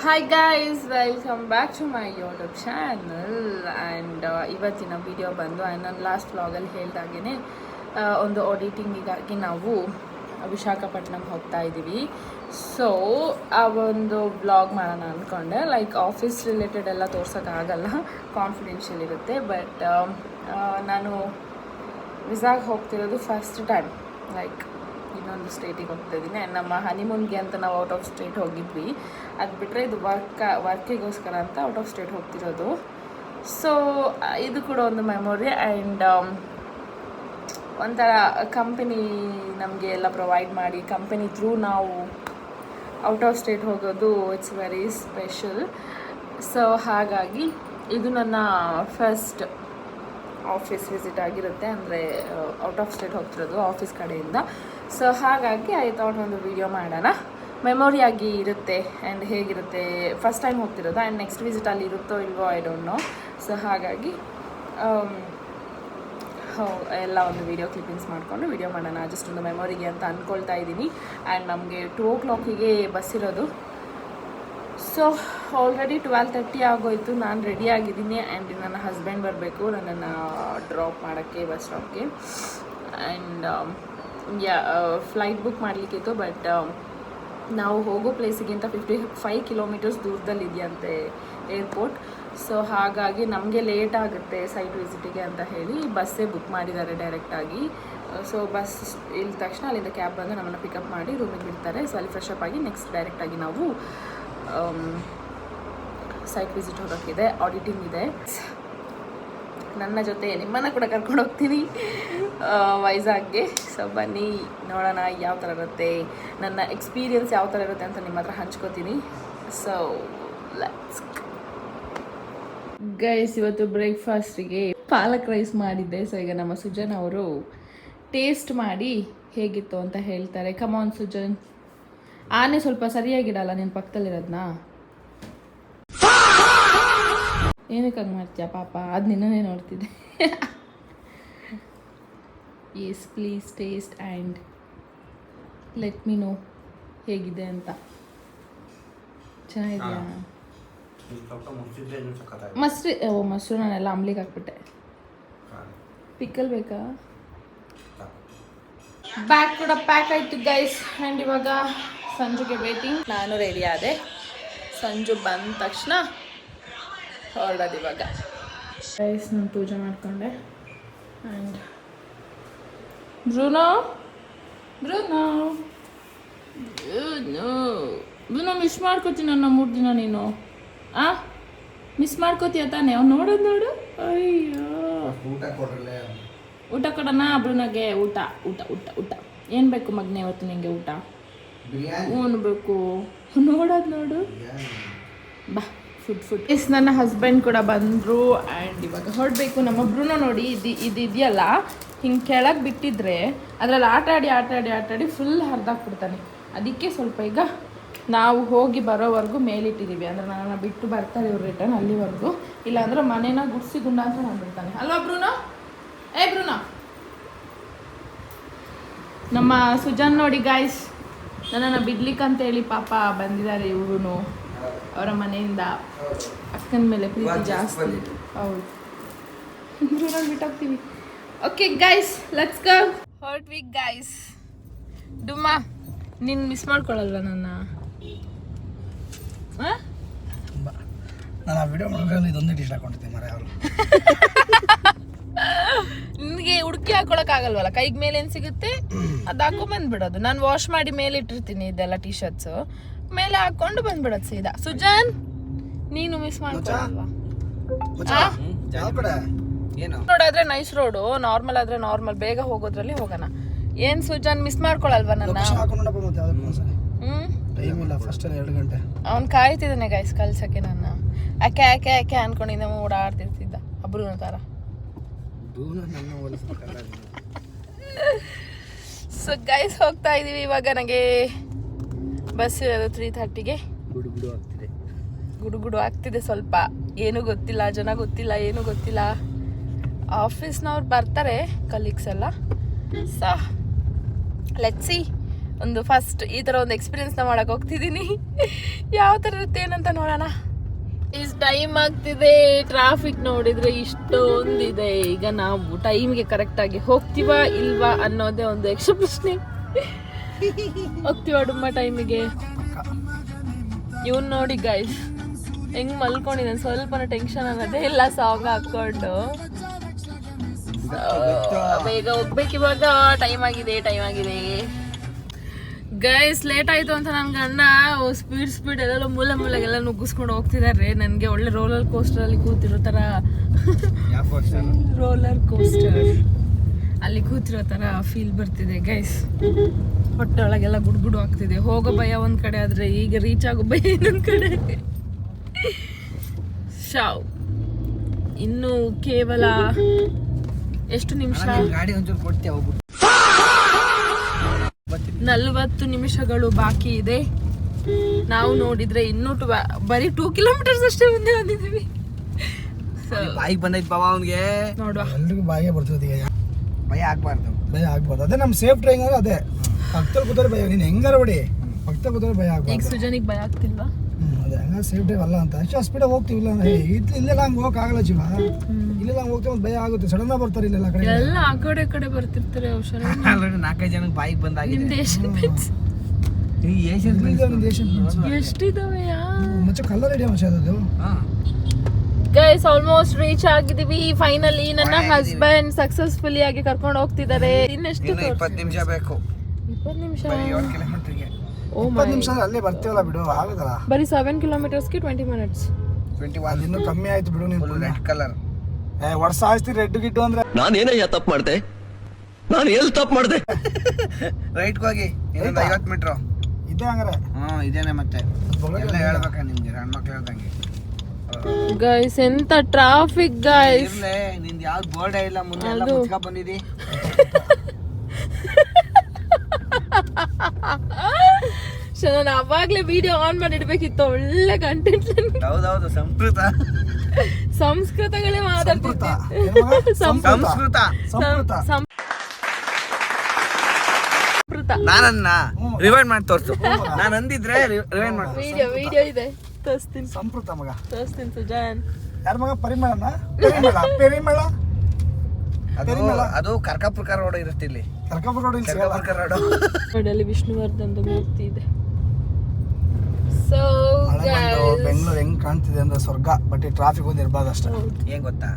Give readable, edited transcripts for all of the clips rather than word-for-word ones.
Hi guys, welcome back to my YouTube channel. And ಇವತ್ತಿನ video ಬಂದು ನನ್ನ last ವ್ಲಾಗಲ್ಲಿ ಹೇಳ್ದಾಗೇ ಒಂದು ಆಡಿಟಿಂಗಿಗಾಗಿ ನಾವು ವಿಶಾಖಪಟ್ಟಣಂ ಹೋಗ್ತಾ ಇದ್ದೀವಿ. ಸೊ ಆ ಒಂದು ವ್ಲಾಗ್ ಮಾಡೋಣ ಅಂದ್ಕೊಂಡೆ. ಲೈಕ್ ಆಫೀಸ್ ರಿಲೇಟೆಡ್ ಎಲ್ಲ ತೋರ್ಸೋಕ್ಕಾಗಲ್ಲ, ಕಾನ್ಫಿಡೆನ್ಷಿಯಲ್ ಇರುತ್ತೆ. ಬಟ್ ನಾನು ವಿಸಾಗೆ ಹೋಗ್ತಿರೋದು ಫಸ್ಟ್ ಟೈಮ್. ಲೈಕ್ ಇನ್ನೊಂದು ಸ್ಟೇಟಿಗೆ ಹೋಗ್ತಾ ಇದ್ದೀನಿ. ನಮ್ಮ ಹನಿಮೂನ್ಗೆ ಅಂತ ನಾವು ಔಟ್ ಆಫ್ ಸ್ಟೇಟ್ ಹೋಗಿದ್ವಿ. ಅದು ಬಿಟ್ಟರೆ ಇದು ವರ್ಕಿಗೋಸ್ಕರ ಅಂತ ಔಟ್ ಆಫ್ ಸ್ಟೇಟ್ ಹೋಗ್ತಿರೋದು. ಸೊ ಇದು ಕೂಡ ಒಂದು ಮೆಮೊರಿ. ಆ್ಯಂಡ್ ಒಂಥರ ಕಂಪನಿ ನಮಗೆ ಎಲ್ಲ ಪ್ರೊವೈಡ್ ಮಾಡಿ ಕಂಪನಿ ಥ್ರೂ ನಾವು ಔಟ್ ಆಫ್ ಸ್ಟೇಟ್ ಹೋಗೋದು ಇಟ್ಸ್ ವೆರಿ ಸ್ಪೆಷಲ್. ಸೊ ಹಾಗಾಗಿ ಇದು ನನ್ನ ಫಸ್ಟ್ ಆಫೀಸ್ ವಿಸಿಟ್ ಆಗಿರುತ್ತೆ, ಅಂದರೆ ಔಟ್ ಆಫ್ ಸ್ಟೇಟ್ ಹೋಗ್ತಿರೋದು ಆಫೀಸ್ ಕಡೆಯಿಂದ. ಸೊ ಹಾಗಾಗಿ ಐ ಥಾಟ್ ಒಂದು ವಿಡಿಯೋ ಮಾಡೋಣ, ಮೆಮೊರಿಯಾಗಿ ಇರುತ್ತೆ. ಆ್ಯಂಡ್ ಹೇಗಿರುತ್ತೆ, ಫಸ್ಟ್ ಟೈಮ್ ಹೋಗ್ತಿರೋದು. ಆ್ಯಂಡ್ ನೆಕ್ಸ್ಟ್ ವಿಸಿಟ್ ಅಲ್ಲಿ ಇರುತ್ತೋ ಇಲ್ವೋ ಐ ಡೋಂಟ್ ನೋ. ಸೊ ಹಾಗಾಗಿ ಎಲ್ಲ ಒಂದು ವಿಡಿಯೋ ಕ್ಲಿಪ್ಪಿಂಗ್ಸ್ ಮಾಡಿಕೊಂಡು ವಿಡಿಯೋ ಮಾಡೋಣ, ಜಸ್ಟ್ ಒಂದು ಮೆಮೊರಿಗೆ ಅಂತ ಅಂದ್ಕೊಳ್ತಾ ಇದ್ದೀನಿ. ಆ್ಯಂಡ್ ನಮಗೆ 2 o'clock ಬಸ್ ಇರೋದು. ಸೊ ಆಲ್ರೆಡಿ 12:30 ಆಗೋಯಿತು. ನಾನು ರೆಡಿ ಆಗಿದ್ದೀನಿ. ಆ್ಯಂಡ್ ನನ್ನ ಹಸ್ಬೆಂಡ್ ಬರಬೇಕು ನನ್ನನ್ನು ಡ್ರಾಪ್ ಮಾಡೋಕ್ಕೆ ಬಸ್ ಸ್ಟಾಪ್ಗೆ. ಆ್ಯಂಡ್ ಫ್ಲೈಟ್ ಬುಕ್ ಮಾಡಲಿಕ್ಕಿತ್ತು. ಬಟ್ ನಾವು ಹೋಗೋ ಪ್ಲೇಸಿಗಿಂತ 55 kilometers ದೂರದಲ್ಲಿದೆಯಂತೆ ಏರ್ಪೋರ್ಟ್. ಸೊ ಹಾಗಾಗಿ ನಮಗೆ ಲೇಟ್ ಆಗುತ್ತೆ ಸೈಟ್ ವಿಸಿಟಿಗೆ ಅಂತ ಹೇಳಿ ಬಸ್ಸೇ ಬುಕ್ ಮಾಡಿದ್ದಾರೆ ಡೈರೆಕ್ಟಾಗಿ. ಸೊ ಬಸ್ ಇಳಿದ ತಕ್ಷಣ ಅಲ್ಲಿಂದ ಕ್ಯಾಬ್ ಬಂದು ನಮ್ಮನ್ನು ಪಿಕಪ್ ಮಾಡಿ ರೂಮಿಗೆ ಬಿಡ್ತಾರೆ. ಸೊ ಅಲ್ಲಿ ಫ್ರೆಶ್ ಅಪ್ ಆಗಿ ನೆಕ್ಸ್ಟ್ ಡೈರೆಕ್ಟಾಗಿ ನಾವು ಸೈಟ್ ವಿಸಿಟ್ ಹೋಗೋಕ್ಕಿದೆ, ಆಡಿಟಿಂಗ್ ಇದೆ. ನನ್ನ ಜೊತೆ ನಿಮ್ಮನ್ನು ಕೂಡ ಕರ್ಕೊಂಡು ಹೋಗ್ತೀನಿ ವೈಜಾಗ್ಗೆ. ಸೊ ಬನ್ನಿ ನೋಡೋಣ ಯಾವ ಥರ ಇರುತ್ತೆ, ನನ್ನ ಎಕ್ಸ್ಪೀರಿಯನ್ಸ್ ಯಾವ ಥರ ಇರುತ್ತೆ ಅಂತ ನಿಮ್ಮ ಹತ್ರ ಹಂಚ್ಕೋತೀನಿ. ಸೊ ಲೆಟ್ಸ್ ಗೈಸ್, ಇವತ್ತು ಬ್ರೇಕ್ಫಾಸ್ಟಿಗೆ ಪಾಲಕ್ ರೈಸ್ ಮಾಡಿದ್ದೆ. ಸೊ ಈಗ ನಮ್ಮ ಸುಜನ್ ಅವರು ಟೇಸ್ಟ್ ಮಾಡಿ ಹೇಗಿತ್ತು ಅಂತ ಹೇಳ್ತಾರೆ. ಕಮಾನ್ ಸುಜನ್, ಆನೆ ಸ್ವಲ್ಪ ಸರಿಯಾಗಿಡಲ್ಲ ನಿನ್ನ ಪಕ್ಕದಲ್ಲಿರೋದನ್ನ. ಏನಕ್ಕೆ ಹಂಗೆ ಮಾಡ್ತೀಯ ಪಾಪ, ಅದು ನಿನ್ನೇ ನೋಡ್ತಿದ್ದೆ. Yes please taste and let me know ಹೇಗಿದೆ ಅಂತ. ಚೆನ್ನಾಗಿದೆಯಾ? ಮೊಸರು ನಾನೆಲ್ಲ ಅಂಬ್ಲಿಗೆ ಹಾಕ್ಬಿಟ್ಟೆ. ಪಿಕ್ಕಲ್ ಬೇಕಾ? ಬ್ಯಾಗ್ ಕೂಡ ಪ್ಯಾಕ್ ಆಯಿತು ಗೈಸ್. ಆ್ಯಂಡ್ ಇವಾಗ ಸಂಜುಗೆ ವೇಟಿಂಗ್. ನಾನು ರೆಡಿ ಆದೆ. ಸಂಜು ಬಂದ ತಕ್ಷಣ ಹೊರಡೋದು ಇವಾಗ. ಗೈಸ್ ನಾನು ಪೂಜೆ ಮಾಡಿಕೊಂಡೆ. ಆ್ಯಂಡ್ ಬ್ರೂನೋ ಮಿಸ್ ಮಾಡ್ಕೋತೀನಿ ನನ್ನ 3 ದಿನ. ನೀನು ಮಿಸ್ ಮಾಡ್ಕೋತೀಯ ತಾನೇ? ಅವ್ನು ನೋಡೋದು ನೋಡು. ಅಯ್ಯೋ, ಊಟ ಕೊಡೋಣ ಬ್ರೂನಗೆ? ಊಟ ಊಟ ಊಟ ಊಟ ಏನು ಬೇಕು ಮಗನೇ ಇವತ್ತು ನಿಂಗೆ? ಊಟ ಬೇಕು, ನೋಡೋದು ನೋಡು. ಬಾ ಫುಡ್. ಎಸ್ ನನ್ನ ಹಸ್ಬೆಂಡ್ ಕೂಡ ಬಂದರು. ಆ್ಯಂಡ್ ಇವಾಗ ಹೊರಡಬೇಕು. ನಮ್ಮ ಬ್ರೂನೋ ನೋಡಿ, ಇದೆಯಲ್ಲ ಹಿಂಗೆ ಕೆಳಗೆ ಬಿಟ್ಟಿದ್ರೆ ಅದರಲ್ಲಿ ಆಟಾಡಿ ಫುಲ್ ಹರಿದಾಕ್ಬಿಡ್ತಾನೆ. ಅದಕ್ಕೆ ಸ್ವಲ್ಪ ಈಗ ನಾವು ಹೋಗಿ ಬರೋವರೆಗೂ ಮೇಲಿಟ್ಟಿದ್ದೀವಿ. ಅಂದರೆ ನನ್ನ ಬಿಟ್ಟು ಬರ್ತಾರೆ ಇವ್ರು ರಿಟರ್ನ್, ಅಲ್ಲಿವರೆಗೂ. ಇಲ್ಲಾಂದ್ರೆ ಮನೇನ ಗುಡ್ಸಿ ಗುಂಡ ಅಂತ ಮಾಡ್ಬಿಡ್ತಾನೆ. ಅಲ್ವಾ ಬ್ರೂನೋ? ಬ್ರೂನೋ, ನಮ್ಮ ಸುಜನ್ ನೋಡಿ ಗಾಯ್ಸ್, ನನ್ನನ್ನು ಬಿಡ್ಲಿಕ್ಕಂತೇಳಿ ಪಾಪ ಬಂದಿದ್ದಾರೆ ಇವರು ಅವರ ಮನೆಯಿಂದ. ಅಕ್ಕನ ಮೇಲೆ ಪ್ರೀತಿ ಜಾಸ್ತಿ. ಹೌದು, ಬ್ರೂನೋ ಬಿಟ್ಟೋಗ್ತೀವಿ. Okay guys, let's go. ಹೊರಟ್ವಿ ಗೈಸ್. ಡುಮ್ಮಾ, ನೀನು ಮಿಸ್ ಮಾಡ್ಕೊಳ್ಳಲ್ವ ನನ್ನ? ನಾನು ಆ ವಿಡಿಯೋ ಮಾಡೋದ್ರಲ್ಲಿ ಇದೊಂದೇ ಟಿ ಶರ್ಟ್ ಹಾಕೊಂಡಿದ್ದೆ ಮರ. ಅವರು ನಿನಗೆ ಹುಡುಕಿ ಹಾಕೊಳಕ್ಕಾಗಲ್ವಲ್ಲ, ಕೈಗೆ ಮೇಲೆ ಏನು ಸಿಗುತ್ತೆ ಅದು ಹಾಕೊಂಡು ಬಂದ್ಬಿಡೋದು. ನಾನು ವಾಶ್ ಮಾಡಿ ಮೇಲೆ ಇಟ್ಟಿರ್ತೀನಿ ಇದೆಲ್ಲ ಟೀ ಶರ್ಟ್ಸು, ಮೇಲೆ ಹಾಕೊಂಡು ಬಂದ್ಬಿಡೋದು ಸೀದಾ. ಸುಜಾನ್, ನೀನು ಮಿಸ್ ಮಾಡ್ಕೊಳ್ಳಲ್ವಾ? ನೋಡಾದ್ರೆ ನೈಸ್ ರೋಡು, ನಾರ್ಮಲ್ ಆದ್ರೆ ನಾರ್ಮಲ್, ಬೇಗ ಹೋಗೋದ್ರಲ್ಲಿ ಹೋಗೋಣ. ಏನ್ ಸುಜಾನ್ ಮಿಸ್ ಮಾಡ್ಕೊಳಲ್ವಾ ನನ್ನ? ಅವ್ನು ಕಾಯ್ತಿದ್ದಾನೆ ಗೈಸ್ ಕಳ್ಸಕ್ಕೆ ನನ್ನ. ಯಾಕೆ ಅನ್ಕೊಂಡಿದ್ದೆ ಓಡಾಡ್ತಿರ್ತಿದ್ದ ಅಬ್ರು ತರ. ಸೊ ಗೈಸ್ ಹೋಗ್ತಾ ಇದೀವಿ ಇವಾಗ. ನನಗೆ ಬಸ್ ಇರೋದು 3:30ಗೆ. ಗುಡುಗುಡು ಆಗ್ತಿದೆ ಸ್ವಲ್ಪ. ಏನೂ ಗೊತ್ತಿಲ್ಲ, ಜನ ಗೊತ್ತಿಲ್ಲ, ಏನೂ ಗೊತ್ತಿಲ್ಲ. ಆಫೀಸ್ನವ್ರು ಬರ್ತಾರೆ, ಕಲೀಗ್ಸ್ ಎಲ್ಲ. ಸೊ ಲೆಟ್ಸ್ ಸಿ ಒಂದು ಫಸ್ಟ್ ಈ ಥರ ಒಂದು ಎಕ್ಸ್ಪೀರಿಯನ್ಸ್ನ ಮಾಡಕ್ಕೆ ಹೋಗ್ತಿದ್ದೀನಿ. ಯಾವ ಥರ ಇರುತ್ತೆ ಏನಂತ ನೋಡೋಣ. ಇಷ್ಟು ಟೈಮ್ ಆಗ್ತಿದೆ, ಟ್ರಾಫಿಕ್ ನೋಡಿದರೆ ಇಷ್ಟೊಂದಿದೆ. ಈಗ ನಾವು ಟೈಮ್ಗೆ ಕರೆಕ್ಟಾಗಿ ಹೋಗ್ತೀವಾ ಇಲ್ವಾ ಅನ್ನೋದೇ ಒಂದು ಯಕ್ಷ ಪ್ರಶ್ನೆ. ಹೋಗ್ತೀವ ಡುಮ್ಮ ಟೈಮಿಗೆ. ಇವ್ನು ನೋಡಿ ಗೈಸ್ ಹೆಂಗ್ ಮಲ್ಕೊಂಡಿದ್ದಾನೆ, ಸ್ವಲ್ಪ ಟೆನ್ಷನ್ ಅನ್ನೋದೇ ಇಲ್ಲ ಸಾಂಗ್ ಹಾಕೊಂಡು. ಬೇಗ ಹೋಗ್ಬೇಕು ಇವಾಗ, ಟೈಮ್ ಆಗಿದೆ ಗೈಸ್. ಲೇಟ್ ಆಯ್ತು ಅಂತ ನನ್ನ ಗಂಡ ಸ್ಪೀಡ್ ಎಲ್ಲ ಮೂಲೆಗೆಲ್ಲ ನುಗ್ಗಿಸ್ಕೊಂಡು ಹೋಗ್ತಿದ್ದಾರೆ. ನನಗೆ ಒಳ್ಳೆ ರೋಲರ್ ಕೋಸ್ಟರ್ ಅಲ್ಲಿ ಕೂತಿರೋ ತರ, ರೋಲರ್ ಕೋಸ್ಟರ್ ಅಲ್ಲಿ ಕೂತಿರೋ ತರ ಫೀಲ್ ಬರ್ತಿದೆ ಗೈಸ್. ಹೊಟ್ಟೆ ಒಳಗೆಲ್ಲ ಗುಡ್ಗುಡು ಆಗ್ತಿದೆ. ಹೋಗೋ ಭಯ ಒಂದ್ ಕಡೆ ಆದ್ರೆ ಈಗ ರೀಚ್ ಆಗೋ ಭಯ ಇನ್ನೊಂದ್ ಕಡೆ. ಶಾವ್ ಇನ್ನು ಕೇವಲ ಎಷ್ಟು ನಿಮಿಷ? 40 ನಿಮಿಷಗಳು ಬಾಕಿ ಇದೆ. ನಾವು ನೋಡಿದ್ರೆ ಇನ್ನೂ ಬರೀ 2 ಕಿಲೋಮೀಟರ್ಸ್ ಅಷ್ಟೇ ಮುಂದೆ ಬಂದಿದ್ದೀವಿ. ಬಾಯಿಗೆ ಬಂದೈತೆ ಬಾಬಾ ಅವನಿಗೆ. ನೋಡುವ, ಎಲ್ರಿಗೂ ಬಾಯಿಗೆ ಬರ್ತದೆ. ಈಗ ಭಯ ಆಗ್ಬಾರ್ದು. ಅದೇ ನಮ್ಮ ಸೇಫ್ ಡ್ರೈವಿಂಗ್ ಅಂದ್ರೆ ಅದೇ. ಪಕ್ಕದಲ್ಲಿ ಕೂತರೆ ಭಯ, ನೀನು ಹೆಂಗಾರ ಹೊಡಿ, ಪಕ್ಕದಲ್ಲಿ ಕೂತರೆ ಭಯ ಆಗ್ಬಾರ್ದು. ಈಗ ಸುಜನಿಗೆ ಭಯ ಆಗ್ತಿಲ್ವಾ? ಅದೇ ಹಂಗ ಸೇಫ್ ಡ್ರೈವ್ ಅಲ್ಲ ಅಂತ ಅಷ್ಟು ಸ್ಪೀಡಾಗಿ ಹೋಗ್ತೀವಿ. ಇಲ್ಲೆಲ್ಲ ಹಂಗೆ ಹೋಗಕ್ಕಾಗಲ್ಲ ಜೀವ. ಇಲ್ಲೆಲ್ಲ ಹಂಗೆ ಹೋಗ್ತೀವಿ, ಒಂದು ಭಯ ಆಗುತ್ತೆ. ಸಡನ್ ಆಗಿ ಬರ್ತಾರೆ ಇಲ್ಲೆಲ್ಲ ಕಡೆ, ಎಲ್ಲ ಆ ಕಡೆ ಬರ್ತಿರ್ತಾರೆ. ಆಲ್ರೆಡಿ 4-5 ಜನಕ್ಕೆ ಬಾಯಿಗೆ ಬಂದಾಗಿದೆ. ನಿಮ್ದು ಏಷ್ಯನ್ ಪೆನ್ಸ್ ಎಷ್ಟಿದಾವೆ? ಮತ್ತೆ ಕಲರ್ ಐಡಿಯಾ ಮಚ್ಚ ಅದು. ಗೈಸ್ ಆಲ್ಮೋಸ್ಟ್ ರೀಚ್ ಆಗಿದೀವಿ ಫೈನಲಿ. ನನ್ನ ಹಸ್ಬೆಂಡ್ ಸಕ್ಸಸ್ಫುಲಿ ಆಗಿ ಕರ್ಕೊಂಡು ಹೋಗ್ತಿದ್ದಾರೆ. ಇನ್ನೆಷ್ಟು? 20 ನಿಮಿಷ ಬೇಕು. 20 ನಿಮಿಷ? 7 ಕಿಲೋಮೀಟರ್ಗೆ. ಓ 20 ನಿಮಿಷ ಅಲ್ಲೇ ಬರ್ತೀವಲ್ಲ ಬಿಡು, ಆಗುತ್ತಲ್ಲ. ಬರೀ 7 ಕಿಲೋಮೀಟರ್ಸ್ಗೆ 20 ಮಿನಿಟ್ಸ್. 21 ಇನ್ನೂ ಕಮ್ಮಿ ಆಯ್ತು ಬಿಡು. ನೀನು ರೆಡ್ ಕಲರ್ ವರ್ಷ ಆಯ್ತು ರೆಡ್ ಗಿಟ್ಟು ಅಂದ್ರೆ. ನಾನೇನಯ್ಯ ತಪ್ಪು ಮಾಡ್ದೆ? ನಾನು ಎಲ್ಲಿ ತಪ್ಪು ಮಾಡ್ದೆ? ರೈಟ್ಗೆ ಹೋಗಿ ಇನ್ನೊಂದು 50 ಮೀಟ್ರು ಇದೆ ಹಂಗಾರೆ. ಇದೇನೆ ಮತ್ತೆ ಎಲ್ಲ ಹೇಳ್ಬೇಕ ನಿಮ್ಗೆ, ಹೆಣ್ಮಕ್ಳು ಹೇಳ್ದಂಗೆ. ಗೈಸ್ ಎಂತ ಟ್ರಾಫಿಕ್ ಗೈಸ್. ನಿಂದು ಯಾವ್ದು ಬೋರ್ಡೇ ಇಲ್ಲ, ಮುಂದೆ ಎಲ್ಲ ಮುಚ್ಕೊಂಡ್ ಬಂದಿದಿ. ನಾನು ಅವಾಗ್ಲೇ ವಿಡಿಯೋ ಆನ್ ಮಾಡಿ ಇಡ್ಬೇಕಿತ್ತು, ಒಳ್ಳೆ ಕಂಟೆಂಟ್. ಹೌದೌದು, ಸಂಸ್ಕೃತಗಳೇ ಮಾತಾಡ್ತಿದ್ದೆ. ನಾನನ್ನ ರಿವೈಂಡ್ ಮಾಡಿ ತೋರ್ಸು. ನಾನು ಅಂದಿದ್ರೆ ರಿವೈಂಡ್ ಮಾಡಿ. ವಿಡಿಯೋ ಇದೆ, ತೋರಿಸ್ತೀನಿ. ಸಂಸ್ಕೃತ ಮಗ ತೋರಿಸ್ತೀನಿ ಸುಜಾನ್. ಯಾರ ಮಗ? ಪರಿಮಳನ? ಪರಿಮಳ ಅದು ಕರ್ಕಾಪುರ ರೋಡ್ ಇರುತ್ತೆ ಇಲ್ಲಿ. ಕರ್ಕಾಪುರ ರೋಡ್ ಅಲ್ಲಿ ವಿಷ್ಣುವರ್ಧನ್ ಮೂರ್ತಿ ಇದೆ. ಸೊ ಬೆಂಗಳೂರು ಹೆಂಗ್ ಕಾಣ್ತಿದೆ ಅಂದ್ರೆ ಸ್ವರ್ಗ. ಬಟ್ ಈ ಟ್ರಾಫಿಕ್ ಒಂದು ಇರ್ಬಾರ್ದು ಅಷ್ಟೇ. ಏನ್ ಗೊತ್ತಾ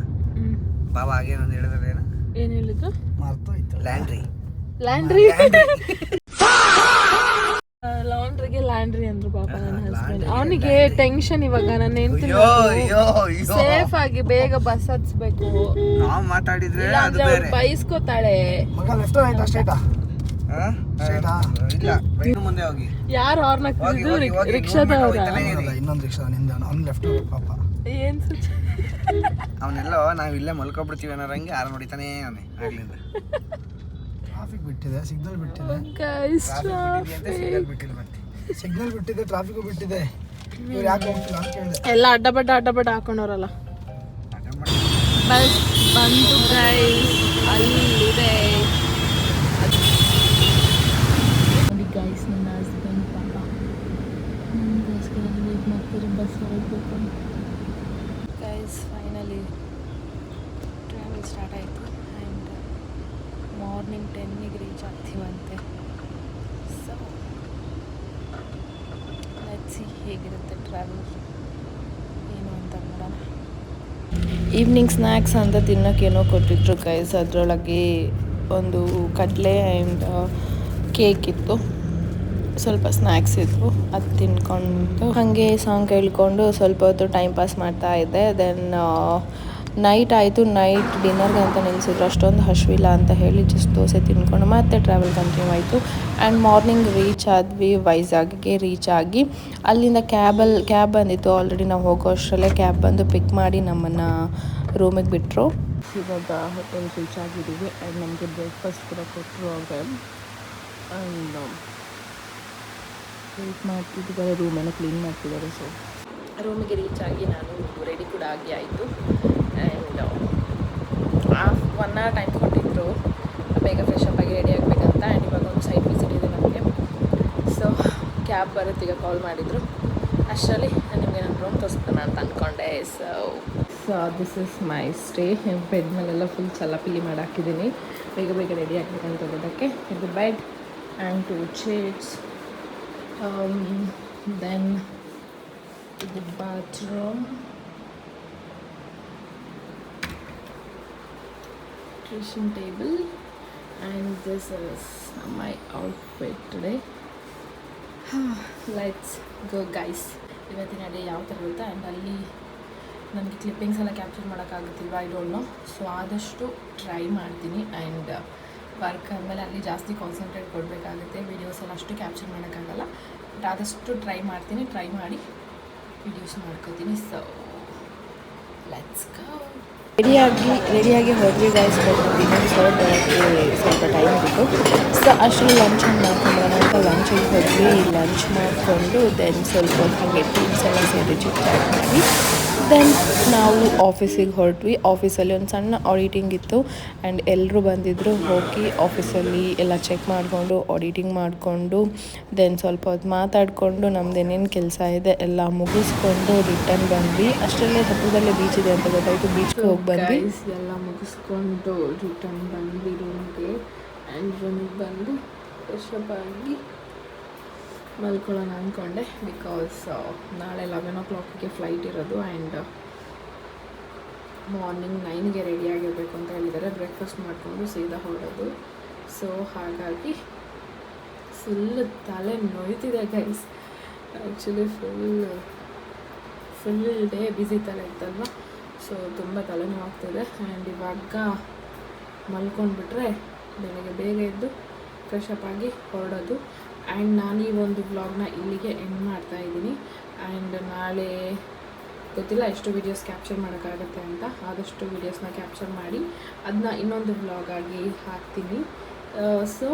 ಬಾಬಾ, ಹಾಗೇನೊಂದು ಹೇಳಿದ್ರೆ ಏನ್ ಹೇಳಿದ್ರು? ಮರ್ತೋಯ್ತು. ಲ್ಯಾಂಡ್ರಿಗೆ ಲ್ಯಾಂಡ್ರಿ ಅಂದ್ರು ಪಾಪ ನನ್ನ ಹಸ್ಬೆಂಡ್. ಅವನಿಗೆ ಟೆನ್ಷನ್ ಇವಾಗ. ನನ್ನ ಹೆಂಡತಿ ಸೇಫ್ ಆಗಿ ಬೇಗ ಬಸ್ ಹತ್ಸ್ಬೇಕು. ನಾವು ಮಾತಾಡಿದ್ರೆ ಬೈಸ್ಕೋತಾಳೆ. ಮುಂದೆ ಹೋಗಿ. ಯಾರು ಹಾರ್ನ್ ಹಾಕ್ತಿದ್ರು? ರಿಕ್ಷಾದವ್ರ? ಇನ್ನೊಂದು ರಿಕ್ಷಾ ನಿಂದ. ಅವ್ನು ಲೆಫ್ಟ್ ಪಾಪ. ಏನ್ ಅವನೆಲ್ಲೋ ನಾವು ಇಲ್ಲೇ ಮಲ್ಕೊಬಿಡ್ತೀವಿ ಅನ್ನೋ ಹಂಗೆ ಹಾರ್ನ್ ಹೊಡಿತಾನೆ ಅವನೇ ಆಗ್ಲಿಂದ. ಟ್ರಾಫಿಕ್ ಬಿಟ್ಟಿದೆ, ಸಿಗ್ನಲ್ ಬಿಟ್ಟಿದೆ. ಸಿಗ್ನಲ್ ಬಿಟ್ಟಿದೆ, ಟ್ರಾಫಿಕ್ ಬಿಟ್ಟಿದೆ. ಇವ್ರು ಯಾಕೆ ಹೋಗ್ತಿಲ್ಲ ಅಂತ ಕೇಳಿದೆ. ಎಲ್ಲ ಅಡ್ಡಬಡ್ಡ ಹಾಕೊಂಡವ್ರಲ್ಲ. ಬಸ್ ಬಂತು ಗೈಸ್, ಅಲ್ಲಿದೆ ಗೈಸ್. ನನ್ನ ಹಸ್ಬೆಂಡ್ ಪಾಪ ವೇಟ್ ಮಾಡ್ತಾರೆ ಬಸ್ ಹೊರಡಬೇಕು. ಗೈಸ್ ಫೈನಲಿ ಟ್ರಾವೆಲ್ ಸ್ಟಾರ್ಟ್ ಆಯಿತು. ಆ್ಯಂಡ್ ಮಾರ್ನಿಂಗ್ 10ಗೆ ರೀಚ್ ಆಗ್ತೀವಂತೆ. ಸೊ ಲೆಟ್ಸ್ ಸಿ ಹೇಗಿರುತ್ತೆ ಟ್ರಾವೆಲ್ ಏನು ಅಂತ ನೋಡೋಣ. ಈವ್ನಿಂಗ್ ಸ್ನ್ಯಾಕ್ಸ್ ಅಂತ ತಿನ್ನೋಕ್ಕೇನೋ ಕೊಟ್ಟಿದ್ರು ಗೈಸ್. ಅದರೊಳಗೆ ಒಂದು ಕಡಲೆ ಆ್ಯಂಡ್ ಕೇಕ್ ಇತ್ತು, ಸ್ವಲ್ಪ ಸ್ನ್ಯಾಕ್ಸ್ ಇತ್ತು. ಅದು ತಿನ್ಕೊಂಡು ಹಾಗೆ ಸಾಂಗ್ ಕೇಳ್ಕೊಂಡು ಸ್ವಲ್ಪ ಹೊತ್ತು ಟೈಮ್ ಪಾಸ್ ಮಾಡ್ತಾ ಇದ್ದೆ. ದೆನ್ ನೈಟ್ ಆಯಿತು. ನೈಟ್ ಡಿನ್ನರ್ಗೆ ಅಂತ ನಿಲ್ಲಿಸಿದ್ರು. ಅಷ್ಟೊಂದು ಹಶ್ವಿಲ್ಲ ಅಂತ ಹೇಳಿ ಜಸ್ಟ್ ದೋಸೆ ತಿನ್ಕೊಂಡು ಮತ್ತೆ ಟ್ರಾವೆಲ್ ಕಂಟಿನ್ಯೂ ಆಯಿತು. ಆ್ಯಂಡ್ ಮಾರ್ನಿಂಗ್ ರೀಚ್ ಆದ್ವಿ, ವೈಜಾಗ್ಗೆ ರೀಚ್ ಆಗಿ ಅಲ್ಲಿಂದ ಕ್ಯಾಬ್ ಬಂದಿತ್ತು. ಆಲ್ರೆಡಿ ನಾವು ಹೋಗೋ ಅಷ್ಟರಲ್ಲೇ ಕ್ಯಾಬ್ ಬಂದು ಪಿಕ್ ಮಾಡಿ ನಮ್ಮನ್ನು ರೂಮಿಗೆ ಬಿಟ್ಟರು. ಇವಾಗ ಹೋಟೆಲ್ ರೀಚ್ ಆಗಿದ್ದೀವಿ. ಆ್ಯಂಡ್ ನಮಗೆ ಬ್ರೇಕ್ಫಾಸ್ಟ್ ಕೂಡ ಕೊಟ್ಟರು ಅವ್ರೆ. ಆ್ಯಂಡ್ ವೇಟ್ ಮಾಡ್ತಿದ್ದಾರೆ, ರೂಮೆಲ್ಲ ಕ್ಲೀನ್ ಮಾಡ್ತಿದ್ದಾರೆ. ಸೊ ರೂಮಿಗೆ ರೀಚ್ ಆಗಿ ನಾನು ರೆಡಿ ಕೂಡ ಆಗಿ ಆಯಿತು. ಆ್ಯಂಡ್ 1 hour ಟೈಮ್ ಕೊಟ್ಟಿದ್ರು ಬೇಗ ಫ್ರೆಶ್ ಅಪ್ ಆಗಿ ರೆಡಿ ಆಗಬೇಕಂತ. ಆ್ಯಂಡ್ ಇವಾಗ ಒಂದು ಸೈಟ್ ವಿಸಿಟ್ ಇದೆ ನಮಗೆ. ಕ್ಯಾಬ್ ಬರುತ್ತೆ ಈಗ ಕಾಲ್ ಮಾಡಿದರು. ಅಷ್ಟರಲ್ಲಿ ನಿಮಗೆ ನಾನು ರೂಮ್ ತೋರಿಸ್ತಾನೆ ಅಂತ ಅಂದ್ಕೊಂಡೆ. So this is my stay. Bed ಮೇಲೆಲ್ಲ ಫುಲ್ ಚಲ್ಲಪಿಲ್ಲಿ ಮಾಡಾಕಿದ್ದೀನಿ, ಬೇಗ ಬೇಗ ರೆಡಿ ಆಗಬೇಕಂತ ಹೋಗೋದಕ್ಕೆ. ಇದು bed and 2 chairs. Then the bathroom, dressing table, and this is my outfit today. Let's go guys. ಇವತ್ತಿನ ಡೇ ಯಾವ ಥರ ಇರುತ್ತೆ ಆ್ಯಂಡ್ ಅಲ್ಲಿ ನನಗೆ ಕ್ಲಿಪ್ಪಿಂಗ್ಸ್ ಎಲ್ಲ ಕ್ಯಾಪ್ಚರ್ ಮಾಡೋಕ್ಕಾಗುತ್ತಿಲ್ವ, ಐ ಡೋಂಟ್ ನೋ. ಸೊ ಆದಷ್ಟು ಟ್ರೈ ಮಾಡ್ತೀನಿ. ಆ್ಯಂಡ್ ವರ್ಕ್ ಆದಮೇಲೆ ಅಲ್ಲಿ ಜಾಸ್ತಿ ಕಾನ್ಸಂಟ್ರೇಟ್ ಕೊಡಬೇಕಾಗುತ್ತೆ, ವೀಡಿಯೋಸ್ ಎಲ್ಲ ಅಷ್ಟು ಕ್ಯಾಪ್ಚರ್ ಮಾಡೋಕ್ಕಾಗಲ್ಲ. ಬಟ್ ಆದಷ್ಟು ಟ್ರೈ ಮಾಡ್ತೀನಿ, ಟ್ರೈ ಮಾಡಿ ವೀಡಿಯೋಸ್ ಮಾಡ್ಕೋತೀನಿ. So let's go. ರೆಡಿಯಾಗಿ ಹೋದ್ವಿ ಗೈಸ್. ಇನ್ನೊಂದು ಸ್ವಲ್ಪ ಟೈಮ್ ಇತ್ತು. ಸೊ ಅಷ್ಟರಲ್ಲಿ ಲಂಚ್ ಮಾಡ್ಕೊಂಡು ಅಂತ ಲಂಚಿಗೆ ಹೋದ್ವಿ. ಲಂಚ್ ಮಾಡಿಕೊಂಡು ದೆನ್ ಸ್ವಲ್ಪ ಹಾಗೆ ಟೀಮ್ಸ್ ಎಲ್ಲ ಸೇರಿ ಚಿಟ್ ಚಾಟ್ ಮಾಡಿ ದೆನ್ ನಾವು ಆಫೀಸಿಗೆ ಹೊರಟ್ವಿ. ಆಫೀಸಲ್ಲಿ ಒಂದು ಸಣ್ಣ ಆಡಿಟಿಂಗ್ ಇತ್ತು ಆ್ಯಂಡ್ ಎಲ್ಲರೂ ಬಂದಿದ್ದರು. ಹೋಗಿ ಆಫೀಸಲ್ಲಿ ಎಲ್ಲ ಚೆಕ್ ಮಾಡಿಕೊಂಡು ಆಡಿಟಿಂಗ್ ಮಾಡಿಕೊಂಡು ದೆನ್ ಸ್ವಲ್ಪ ಹೊತ್ತು ಮಾತಾಡಿಕೊಂಡು ನಮ್ದು ಏನೇನು ಕೆಲಸ ಇದೆ ಎಲ್ಲ ಮುಗಿಸ್ಕೊಂಡು ರಿಟರ್ನ್ ಬಂದ್ವಿ. ಅಷ್ಟರಲ್ಲೇ ಹತ್ತಿರದಲ್ಲೇ ಬೀಚ್ ಇದೆ ಅಂತ ಗೊತ್ತಾಯಿತು, ಬೀಚ್ಗೆ ಹೋಗಿ ಬಂದ್ವಿ. ಎಲ್ಲ ಮುಗಿಸ್ಕೊಂಡು ರಿಟರ್ನ್ ಬಂದ್ವಿ ರೂಮ್ಗೆ. ಆ್ಯಂಡ್ ರೂಮಿಗೆ ಬಂದು ಫ್ರೆಶಪ್ ಆಗಿ ಮಲ್ಕೊಳ್ಳೋಣ ಅಂದ್ಕೊಂಡೆ. ಬಿಕಾಸ್ ನಾಳೆ 11 o'clock ಫ್ಲೈಟ್ ಇರೋದು ಆ್ಯಂಡ್ ಮಾರ್ನಿಂಗ್ 9ಗೆ ರೆಡಿಯಾಗಿರಬೇಕು ಅಂತ ಹೇಳಿದ್ದಾರೆ. ಬ್ರೇಕ್ಫಾಸ್ಟ್ ಮಾಡಿಕೊಂಡು ಸೀದಾ ಹೊರಡೋದು. ಸೊ ಹಾಗಾಗಿ ಫುಲ್ ತಲೆ ನೋಯ್ತಿದೆ guys. Actually full day busy ತಲೆ ಇತ್ತಲ್ವ, ಸೊ ತುಂಬ ತಲೆನೋವಾಗ್ತಿದೆ. ಆ್ಯಂಡ್ ಇವಾಗ ಮಲ್ಕೊಂಡ್ಬಿಟ್ರೆ ಬೆಳಗ್ಗೆ ಬೇಗ ಎದ್ದು ಫ್ರೆಶಪ್ ಆಗಿ ಹೊರಡೋದು. ಆ್ಯಂಡ್ ನಾನು ಈ ಒಂದು ವ್ಲಾಗ್ನ ಇಲ್ಲಿಗೆ ಎಂಡ್ ಮಾಡ್ತಾಯಿದ್ದೀನಿ. ಆ್ಯಂಡ್ ನಾಳೆ ಗೊತ್ತಿಲ್ಲ ಎಷ್ಟು ವೀಡಿಯೋಸ್ ಕ್ಯಾಪ್ಚರ್ ಮಾಡೋಕ್ಕಾಗುತ್ತೆ ಅಂತ. ಆದಷ್ಟು ವೀಡಿಯೋಸ್ನ ಕ್ಯಾಪ್ಚರ್ ಮಾಡಿ ಅದನ್ನ ಇನ್ನೊಂದು ವ್ಲಾಗಾಗಿ ಹಾಕ್ತೀನಿ. ಸೊ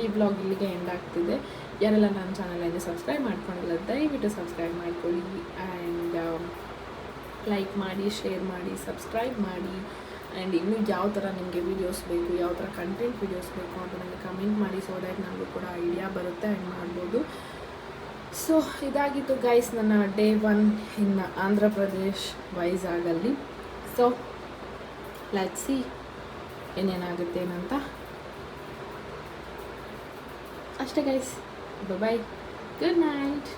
ಈ ವ್ಲಾಗ್ ಇಲ್ಲಿಗೆ ಎಂಡ್ ಆಗ್ತಿದೆ. ಯಾರೆಲ್ಲ ನನ್ನ ಚಾನಲಲ್ಲಿ ಸಬ್ಸ್ಕ್ರೈಬ್ ಮಾಡ್ಕೊಂಡಿಲ್ಲ ದಯವಿಟ್ಟು ಸಬ್ಸ್ಕ್ರೈಬ್ ಮಾಡ್ಕೊಳ್ಳಿ ಆ್ಯಂಡ್ ಲೈಕ್ ಮಾಡಿ, ಶೇರ್ ಮಾಡಿ, ಸಬ್ಸ್ಕ್ರೈಬ್ ಮಾಡಿ. ಆ್ಯಂಡ್ ಇನ್ನೂ ಯಾವ ಥರ ನಿಮಗೆ ವೀಡಿಯೋಸ್ ಬೇಕು, ಯಾವ ಥರ ಕಂಟೆಂಟ್ ವೀಡಿಯೋಸ್ ಬೇಕು ಅಂತ ನನಗೆ ಕಮೆಂಟ್ ಮಾಡಿ. ಸೊ ದ್ಯಾಟ್ ನನಗೂ ಕೂಡ ಐಡಿಯಾ ಬರುತ್ತೆ ಆ್ಯಂಡ್ ಮಾಡ್ಬೋದು. ಸೊ ಇದಾಗಿತ್ತು ಗೈಸ್ ನನ್ನ ಡೇ 1 ಇನ್ ಆಂಧ್ರ ಪ್ರದೇಶ್ ವೈಜಾಗಲ್ಲಿ. ಸೊ ಲೆಟ್ಸ್ ಸಿ ಏನೇನಾಗುತ್ತೇನಂತ. ಅಷ್ಟೇ ಗೈಸ್, ಬಾಯ್, ಗುಡ್ ನೈಟ್.